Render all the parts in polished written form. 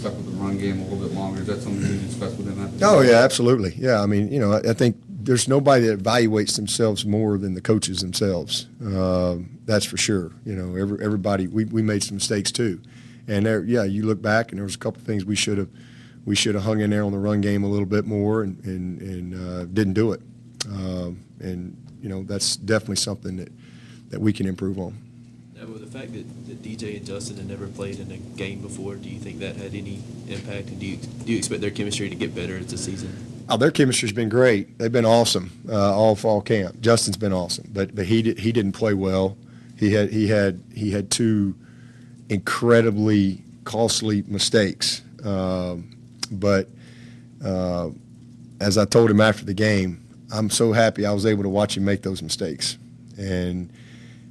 stuck with the run game a little bit longer. Is that something you discussed with him? Oh, yeah, absolutely. Yeah, I mean, you know, I think there's nobody that evaluates themselves more than the coaches themselves. That's for sure. You know, everybody, we made some mistakes too. And there, yeah, you look back and there was a couple things we should have hung in there on the run game a little bit more and didn't do it. And, you know, that's definitely something that we can improve on. Now, with the fact that DJ and Justyn had never played in a game before, do you think that had any impact? And do you expect their chemistry to get better as the season? Oh, their chemistry's been great. They've been awesome all fall camp. Justin's been awesome, but he didn't play well. He had two incredibly costly mistakes. But as I told him after the game, I'm so happy I was able to watch him make those mistakes. And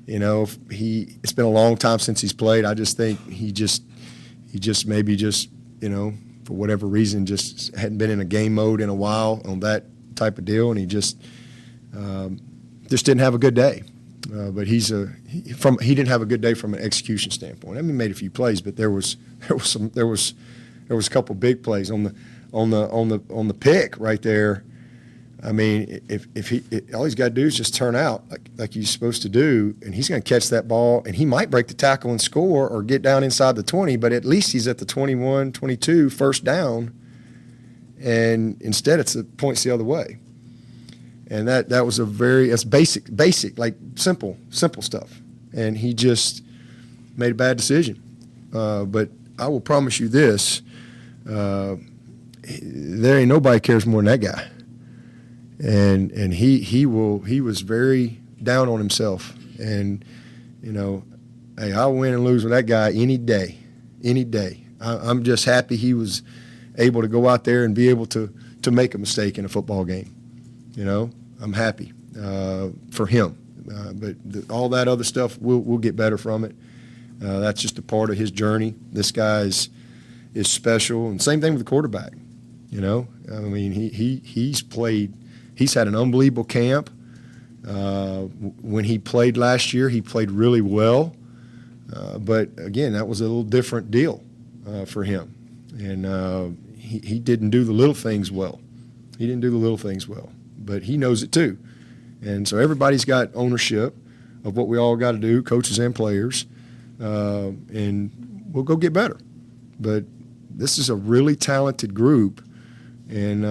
you know, it's been a long time since he's played. I just think he just maybe you know, for whatever reason, just hadn't been in a game mode in a while on that type of deal, and he just didn't have a good day. But he didn't have a good day from an execution standpoint. I mean, he made a few plays, but there was a couple big plays on the pick right there. I mean, if all he's got to do is just turn out like he's supposed to do, and he's going to catch that ball, and he might break the tackle and score or get down inside the 20, but at least he's at the 21, 22, first down, and instead it's the points the other way. And that was that's basic, like simple stuff. And he just made a bad decision. But I will promise you this, there ain't nobody cares more than that guy. And he was very down on himself. And, you know, hey, I'll win and lose with that guy any day. I'm just happy he was able to go out there and be able to make a mistake in a football game. You know, I'm happy for him. But all that other stuff, we'll get better from it. That's just a part of his journey. This guy is special. And same thing with the quarterback. You know, I mean, he's played. He's had an unbelievable camp. When he played last year, he played really well. But, again, that was a little different deal for him. And he didn't do the little things well. But he knows it too. And so everybody's got ownership of what we all got to do, coaches and players, and we'll go get better. But this is a really talented group, and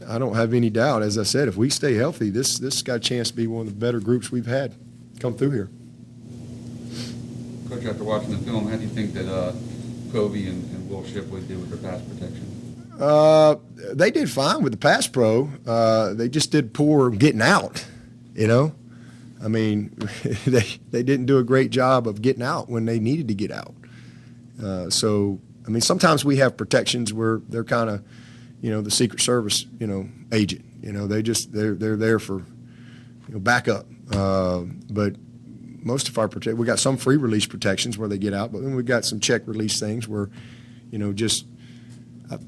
I don't have any doubt, as I said, if we stay healthy, this got a chance to be one of the better groups we've had come through here. Coach, after watching the film, how do you think that Kobe and Will Shipley did with their pass protection? They did fine with the pass pro. They just did poor getting out, you know. I mean, they didn't do a great job of getting out when they needed to get out. So, I mean, sometimes we have protections where they're kind of, you know, the Secret Service, you know, agent. You know, they're there for, you know, backup. But most of our we got some free release protections where they get out, but then we've got some check release things where, you know, just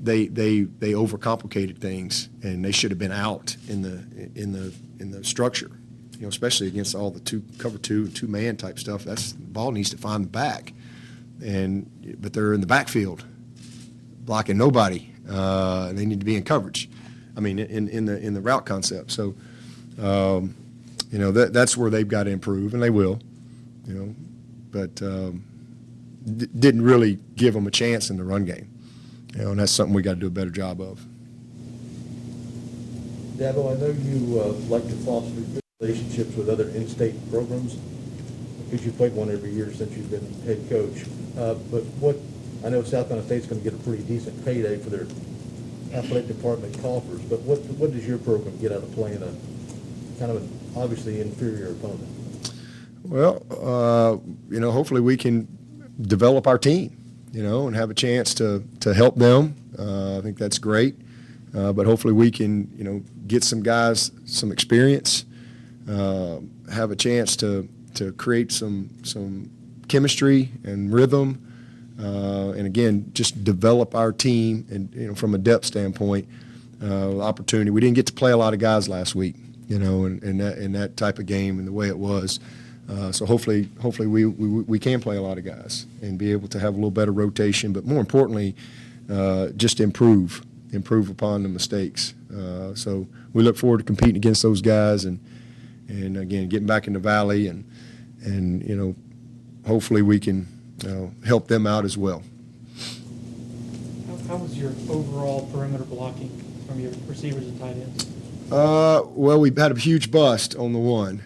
they overcomplicated things, and they should have been out in the structure, you know, especially against all the cover two and 2-man type stuff. The ball needs to find the back, but they're in the backfield blocking nobody. They need to be in coverage. I mean, in the route concept. So, you know, that's where they've got to improve, and they will, you know, but didn't really give them a chance in the run game. You know, and that's something we got to do a better job of. Dabo, I know you like to foster good relationships with other in-state programs because you've played one every year since you've been head coach. But I know South Carolina State's going to get a pretty decent payday for their athletic department coffers. But what does your program get out of playing a kind of an obviously inferior opponent? Well, you know, hopefully we can develop our team, you know, and have a chance to help them. I think that's great. But hopefully we can, you know, get some guys some experience, have a chance to create some chemistry and rhythm, and again, just develop our team and, you know, from a depth standpoint, opportunity. We didn't get to play a lot of guys last week, you know, in that type of game and the way it was. So hopefully we can play a lot of guys and be able to have a little better rotation, but more importantly, just improve upon the mistakes. So we look forward to competing against those guys and again, getting back in the Valley and hopefully we can help them out as well. How was your overall perimeter blocking from your receivers and tight ends? Well, we had a huge bust on the one.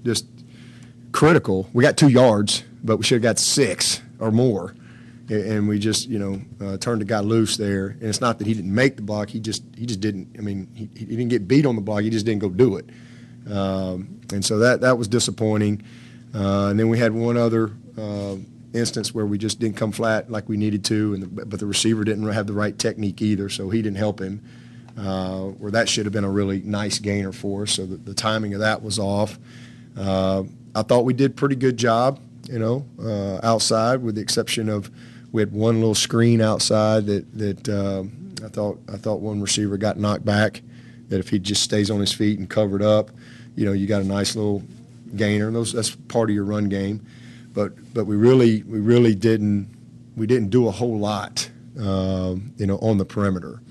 Just critical. We got 2 yards, but we should have got 6 or more. And we just, turned the guy loose there. And it's not that he didn't make the block. He just didn't. I mean, he didn't get beat on the block. He just didn't go do it. And so that was disappointing. And then we had one other instance where we just didn't come flat like we needed to, but the receiver didn't have the right technique either, so he didn't help him. Where that should have been a really nice gainer for us. So the timing of that was off. I thought we did a pretty good job, outside, with the exception of we had one little screen outside that I thought one receiver got knocked back. That if he just stays on his feet and covered up, you got a nice little gainer. And that's part of your run game. But we really didn't do a whole lot, on the perimeter.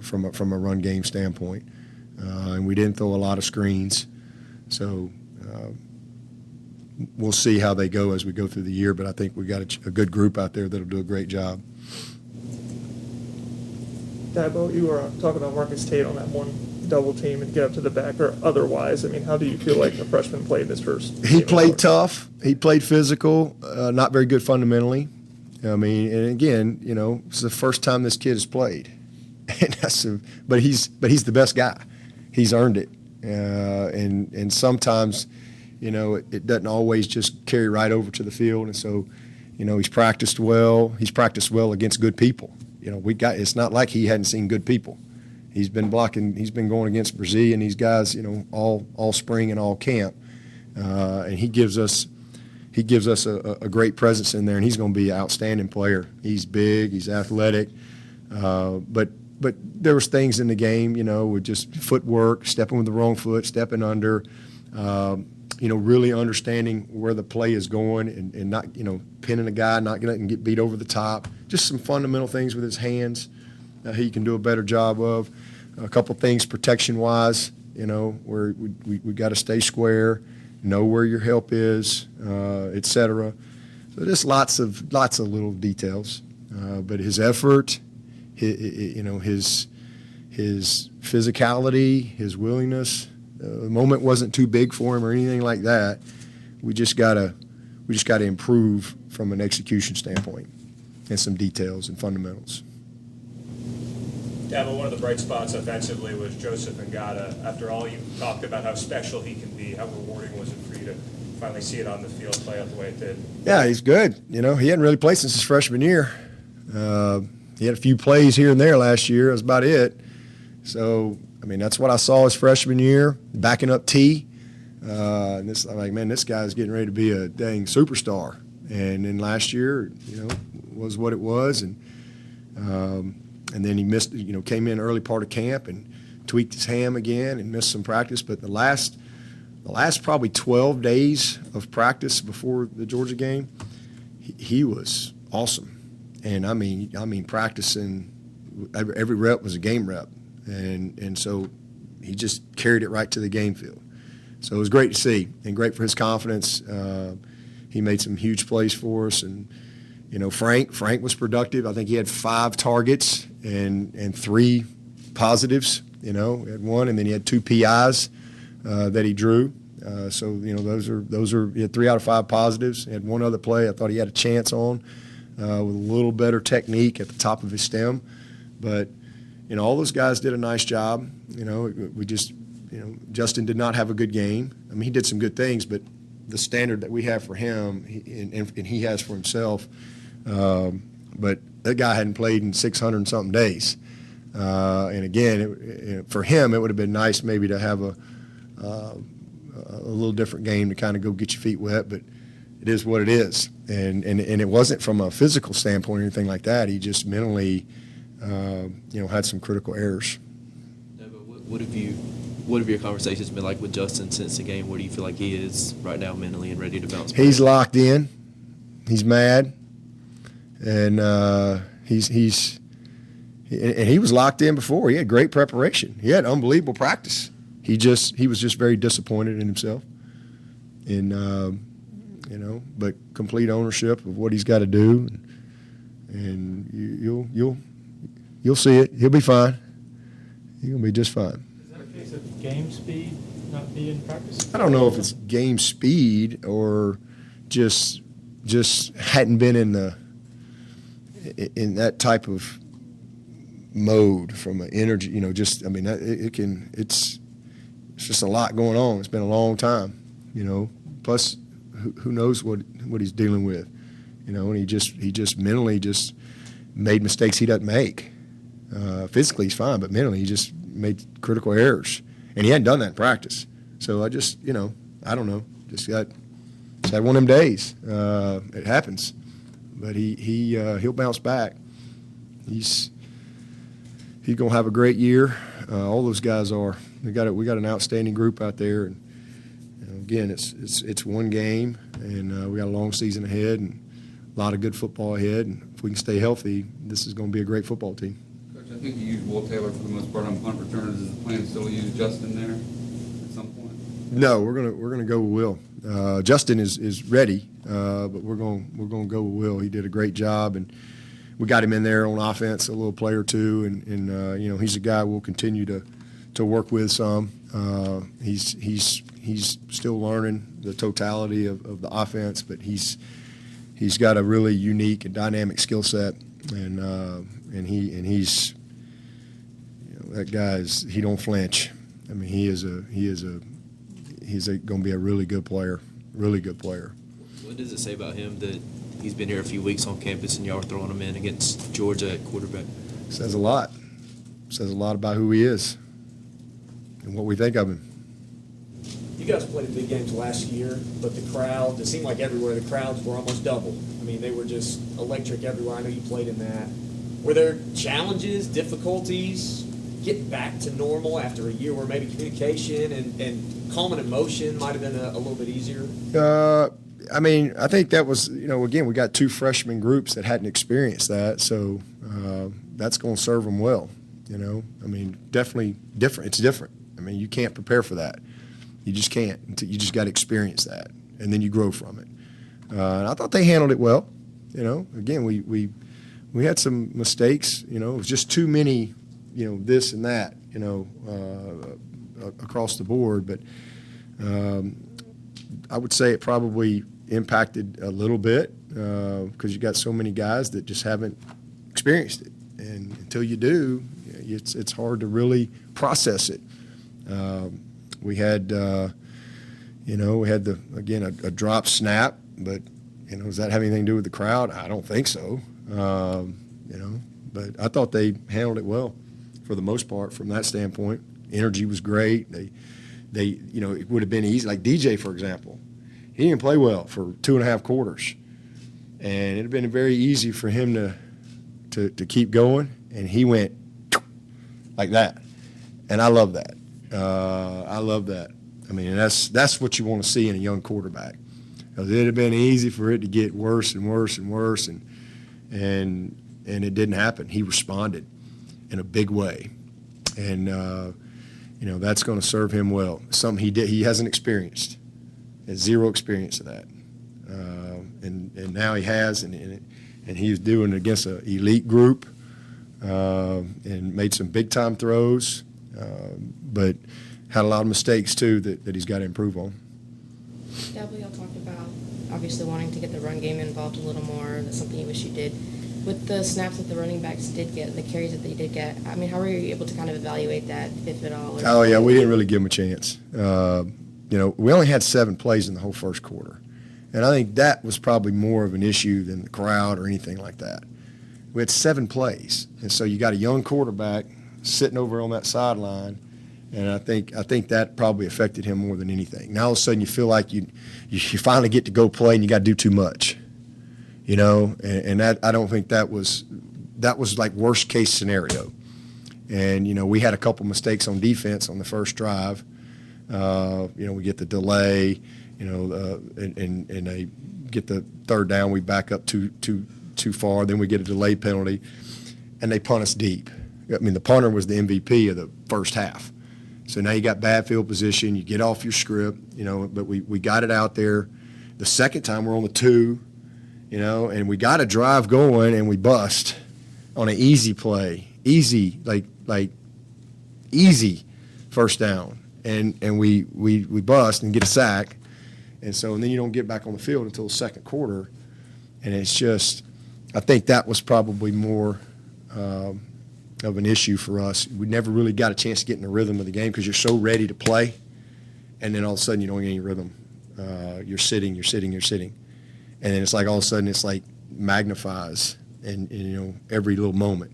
From a run game standpoint, and we didn't throw a lot of screens, so we'll see how they go as we go through the year. But I think we got a good group out there that'll do a great job. Dabo, you were talking about Marcus Tate on that one double team and get up to the back or otherwise. I mean, how do you feel like the freshman played this first? He played tough. He played physical. Not very good fundamentally. I mean, and again, it's the first time this kid has played. But he's the best guy. He's earned it, and sometimes, it doesn't always just carry right over to the field. And so, he's practiced well. He's practiced well against good people. It's not like he hadn't seen good people. He's been blocking. He's been going against Brazil and these guys, all spring and all camp, and he gives us a great presence in there, and he's going to be an outstanding player. He's big. He's athletic, But there was things in the game, with just footwork, stepping with the wrong foot, stepping under, really understanding where the play is going and not, pinning a guy, not letting him get beat over the top. Just some fundamental things with his hands he can do a better job of. A couple things protection-wise, where we got to stay square, know where your help is, et cetera. So just lots of little details. But his effort, his physicality, his willingness. The moment wasn't too big for him or anything like that. We just gotta improve from an execution standpoint and some details and fundamentals. Dabo, one of the bright spots offensively was Joseph Ngata. After all, you talked about how special he can be. How rewarding was it for you to finally see it on the field play out the way it did? Yeah, he's good. He hadn't really played since his freshman year. He had a few plays here and there last year. That's about it. So, that's what I saw his freshman year, backing up T. And I'm like, man, this guy's getting ready to be a dang superstar. And then last year, was what it was. And then he missed, came in early part of camp and tweaked his ham again and missed some practice. But the last probably 12 days of practice before the Georgia game, he was awesome. And I mean, practicing, every rep was a game rep, and so he just carried it right to the game field. So it was great to see, and great for his confidence. He made some huge plays for us, and Frank was productive. I think he had 5 targets and 3 positives. He had 1, and then he had 2 PIs that he drew. So those are he had 3 out of 5 positives. He had 1 other play I thought he had a chance on. With a little better technique at the top of his stem. But, all those guys did a nice job. We just, Justyn did not have a good game. He did some good things, but the standard that we have for him and he has for himself, but that guy hadn't played in 600 and something days. And again, for him, it would have been nice maybe to have a little different game to kind of go get your feet wet, but it is what it is. And it wasn't from a physical standpoint or anything like that. He just mentally, had some critical errors. What have your conversations been like with Justyn since the game? Where do you feel like he is right now mentally and ready to bounce back? He's locked in. He's mad. And and he was locked in before. He had great preparation. He had unbelievable practice. He was just very disappointed in himself, and but complete ownership of what he's got to do, and you'll see it. He'll be fine. He'll be just fine. Is that a case of game speed not being practiced? I don't know if it's game speed or just hadn't been in that type of mode from an energy. It's just a lot going on. It's been a long time, Plus, who knows what he's dealing with, and he just mentally just made mistakes he doesn't make. Physically he's fine, but mentally he just made critical errors, and he hadn't done that in practice. So I just, I don't know, just had one of them days. It happens, but he'll bounce back. He's gonna have a great year. All those guys are. We got an outstanding group out there, and again, it's one game, and we got a long season ahead, and a lot of good football ahead. And if we can stay healthy, this is going to be a great football team. Coach, I think you used Will Taylor for the most part on punt returns. Is the plan still to use Justyn there at some point? No, we're gonna go with Will. Justyn is ready, but we're gonna go with Will. He did a great job, and we got him in there on offense, a little play or two, and he's a guy we'll continue to work with some. He's still learning the totality of the offense, but he's got a really unique and dynamic skill set, and he's that guy's he don't flinch. I mean, he's going to be a really good player. What does it say about him that he's been here a few weeks on campus and y'all are throwing him in against Georgia at quarterback? Says a lot. Says a lot about who he is and what we think of him. You guys played in big games last year, but the crowd, it seemed like everywhere the crowds were almost double. I mean, they were just electric everywhere. I know you played in that. Were there challenges, difficulties, getting back to normal after a year where maybe communication and calm and emotion might have been a little bit easier? I mean, I think that was, again, we got two freshman groups that hadn't experienced that, so that's going to serve them well, I mean, definitely different. It's different. I mean, you can't prepare for that. You just can't. You just got to experience that, and then you grow from it. And I thought they handled it well. Again, we had some mistakes. It was just too many, this and that, across the board. But I would say it probably impacted a little bit because you got so many guys that just haven't experienced it, and until you do, it's hard to really process it. We had, a drop snap, but, does that have anything to do with the crowd? I don't think so. But I thought they handled it well for the most part from that standpoint. Energy was great. They it would have been easy. Like DJ, for example, he didn't play well for 2.5 quarters. And it would have been very easy for him to keep going, and he went like that. And I love that. I love that. I mean, that's what you want to see in a young quarterback. Because it would have been easy for it to get worse and worse and worse, and it didn't happen. He responded in a big way, and that's going to serve him well. Something he hasn't experienced, has zero experience of that, and now he has, and he's doing it against an elite group, and made some big time throws. But had a lot of mistakes, too, that he's got to improve on. Dabo, y'all talked about obviously wanting to get the run game involved a little more. That's something you wish you did. With the snaps that the running backs did get, the carries that they did get, I mean, how were you able to kind of evaluate that, if at all? Oh, yeah, we didn't really give them a chance. We only had 7 plays in the whole first quarter. And I think that was probably more of an issue than the crowd or anything like that. We had 7 plays. And so you got a young quarterback sitting over on that sideline, and I think that probably affected him more than anything. Now all of a sudden you feel like you finally get to go play and you got to do too much, and that I don't think that was like worst case scenario. And we had a couple mistakes on defense on the first drive. We get the delay, and they get the third down. We back up too too far. Then we get a delay penalty, and they punt us deep. I mean, the punter was the MVP of the first half. So now you got bad field position. You get off your script, but we got it out there. The second time we're on the 2, and we got a drive going, and we bust on an easy play. Easy, like easy first down. And we bust and get a sack. And then you don't get back on the field until the second quarter. And it's just, I think that was probably more of an issue for us. We never really got a chance to get in the rhythm of the game because you're so ready to play, and then all of a sudden you don't get any rhythm. You're sitting. And then it's like all of a sudden it's like magnifies and every little moment.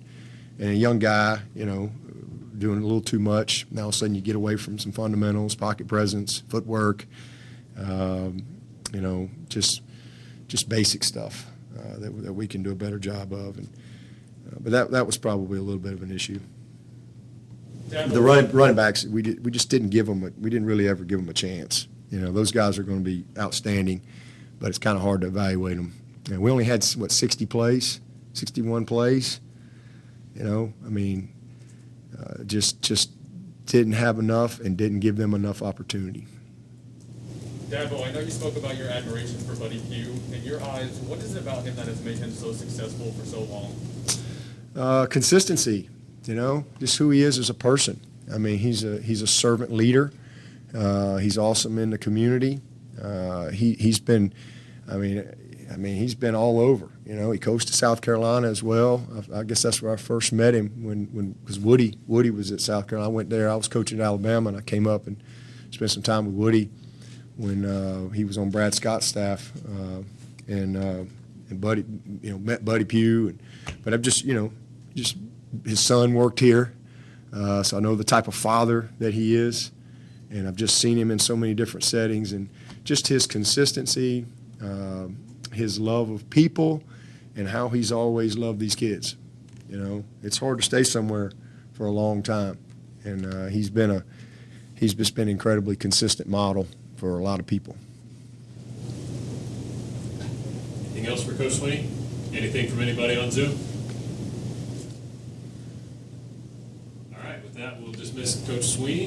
And a young guy, doing a little too much. Now all of a sudden you get away from some fundamentals, pocket presence, footwork, just basic stuff that we can do a better job of. But that was probably a little bit of an issue. The running backs, we just didn't give them. We didn't really ever give them a chance. Those guys are going to be outstanding, but it's kind of hard to evaluate them. And we only had 60 plays, 61 plays. Just didn't have enough and didn't give them enough opportunity. Dabo, I know you spoke about your admiration for Buddy Pugh. In your eyes, what is it about him that has made him so successful for so long? Consistency, just who he is as a person. I mean, he's a servant leader. He's awesome in the community. He's been all over. He coached to South Carolina as well. I guess that's where I first met him because Woody was at South Carolina. I went there. I was coaching at Alabama, and I came up and spent some time with Woody when he was on Brad Scott's staff, and Buddy, met Buddy Pugh, but I've just his son worked here, so I know the type of father that he is, and I've just seen him in so many different settings, and just his consistency, his love of people, and how he's always loved these kids. It's hard to stay somewhere for a long time, and he's just been an incredibly consistent model for a lot of people. Anything else for Coach Swinney? Anything from anybody on Zoom? All right, with that, we'll dismiss Coach Swinney.